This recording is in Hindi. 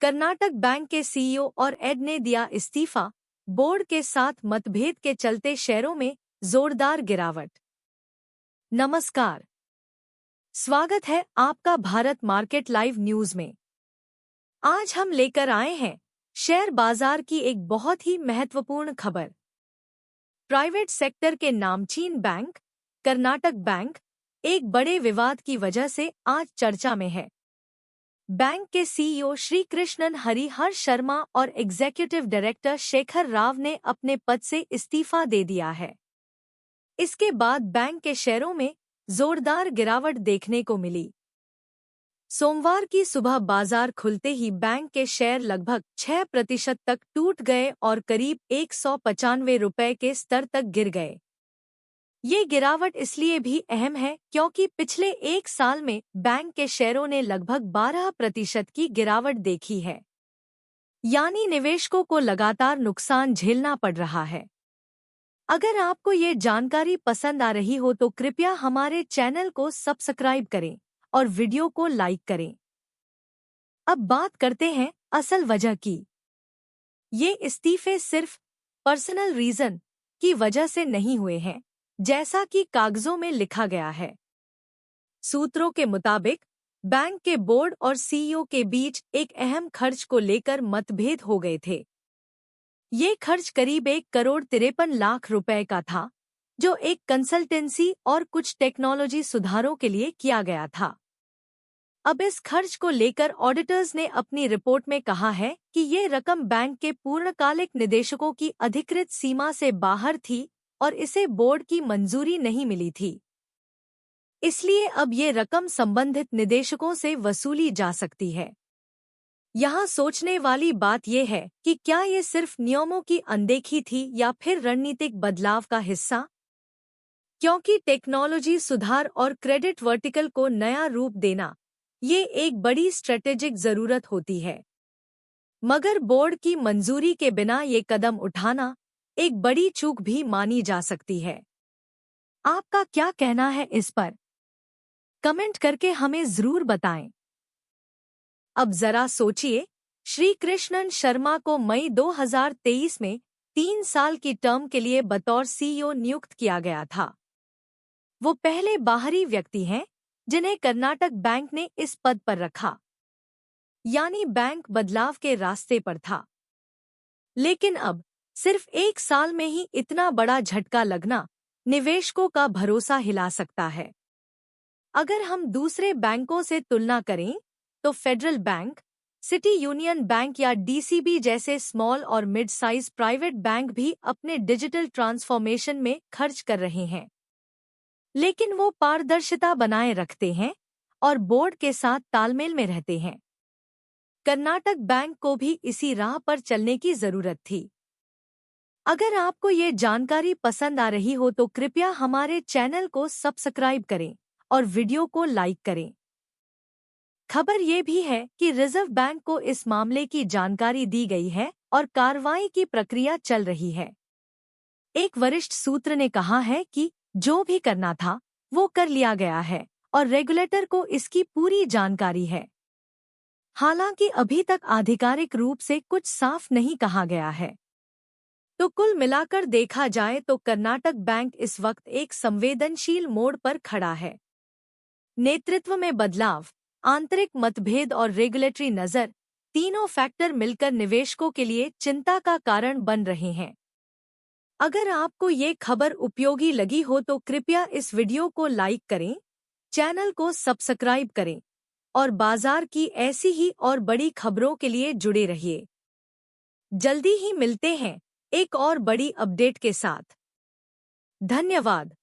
कर्नाटक बैंक के सीईओ और एड ने दिया इस्तीफा, बोर्ड के साथ मतभेद के चलते शेयरों में जोरदार गिरावट। नमस्कार, स्वागत है आपका भारत मार्केट लाइव न्यूज में। आज हम लेकर आए हैं शेयर बाजार की एक बहुत ही महत्वपूर्ण खबर। प्राइवेट सेक्टर के नामचीन बैंक कर्नाटक बैंक एक बड़े विवाद की वजह से आज चर्चा में है। बैंक के सीईओ श्री कृष्णन हरिहर शर्मा और एग्जीक्यूटिव डायरेक्टर शेखर राव ने अपने पद से इस्तीफा दे दिया है। इसके बाद बैंक के शेयरों में जोरदार गिरावट देखने को मिली। सोमवार की सुबह बाजार खुलते ही बैंक के शेयर लगभग 6% तक टूट गए और करीब 195 रुपए के स्तर तक गिर गए। ये गिरावट इसलिए भी अहम है क्योंकि पिछले एक साल में बैंक के शेयरों ने लगभग 12% की गिरावट देखी है, यानी निवेशकों को लगातार नुकसान झेलना पड़ रहा है। अगर आपको ये जानकारी पसंद आ रही हो तो कृपया हमारे चैनल को सब्सक्राइब करें और वीडियो को लाइक करें। अब बात करते हैं असल वजह की। ये इस्तीफे सिर्फ पर्सनल रीजन की वजह से नहीं हुए हैं, जैसा कि कागजों में लिखा गया है। सूत्रों के मुताबिक बैंक के बोर्ड और सीईओ के बीच एक अहम खर्च को लेकर मतभेद हो गए थे। ये खर्च करीब 1,53,00,000 रुपए का था, जो एक कंसल्टेंसी और कुछ टेक्नोलॉजी सुधारों के लिए किया गया था। अब इस खर्च को लेकर ऑडिटर्स ने अपनी रिपोर्ट में कहा है कि ये रकम बैंक के पूर्णकालिक निदेशकों की अधिकृत सीमा से बाहर थी और इसे बोर्ड की मंजूरी नहीं मिली थी। इसलिए अब ये रकम संबंधित निदेशकों से वसूली जा सकती है। यहाँ सोचने वाली बात यह है कि क्या ये सिर्फ नियमों की अनदेखी थी या फिर रणनीतिक बदलाव का हिस्सा, क्योंकि टेक्नोलॉजी सुधार और क्रेडिट वर्टिकल को नया रूप देना ये एक बड़ी स्ट्रेटेजिक जरूरत होती है। मगर बोर्ड की मंजूरी के बिना ये कदम उठाना एक बड़ी चूक भी मानी जा सकती है। आपका क्या कहना है इस पर? कमेंट करके हमें जरूर बताएं। अब जरा सोचिए, श्री कृष्णन शर्मा को मई 2023 में 3 साल की टर्म के लिए बतौर सीईओ नियुक्त किया गया था। वो पहले बाहरी व्यक्ति हैं जिन्हें कर्नाटक बैंक ने इस पद पर रखा, यानी बैंक बदलाव के रास्ते पर था। लेकिन अब सिर्फ एक साल में ही इतना बड़ा झटका लगना निवेशकों का भरोसा हिला सकता है। अगर हम दूसरे बैंकों से तुलना करें तो federal bank, city union bank या डीसीबी जैसे स्मॉल और मिड साइज प्राइवेट बैंक भी अपने डिजिटल ट्रांसफॉर्मेशन में खर्च कर रहे हैं, लेकिन वो पारदर्शिता बनाए रखते हैं और बोर्ड के साथ तालमेल में रहते हैं। कर्नाटक बैंक को भी इसी राह पर चलने की जरूरत थी। अगर आपको ये जानकारी पसंद आ रही हो तो कृपया हमारे चैनल को सब्सक्राइब करें और वीडियो को लाइक करें। खबर ये भी है कि रिजर्व बैंक को इस मामले की जानकारी दी गई है और कार्रवाई की प्रक्रिया चल रही है। एक वरिष्ठ सूत्र ने कहा है कि जो भी करना था वो कर लिया गया है और रेगुलेटर को इसकी पूरी जानकारी है। हालांकि अभी तक आधिकारिक रूप से कुछ साफ नहीं कहा गया है। तो कुल मिलाकर देखा जाए तो कर्नाटक बैंक इस वक्त एक संवेदनशील मोड़ पर खड़ा है। नेतृत्व में बदलाव, आंतरिक मतभेद और रेगुलेटरी नज़र, तीनों फैक्टर मिलकर निवेशकों के लिए चिंता का कारण बन रहे हैं। अगर आपको ये खबर उपयोगी लगी हो तो कृपया इस वीडियो को लाइक करें, चैनल को सब्सक्राइब करें और बाजार की ऐसी ही और बड़ी खबरों के लिए जुड़े रहिए। जल्दी ही मिलते हैं एक और बड़ी अपडेट के साथ। धन्यवाद।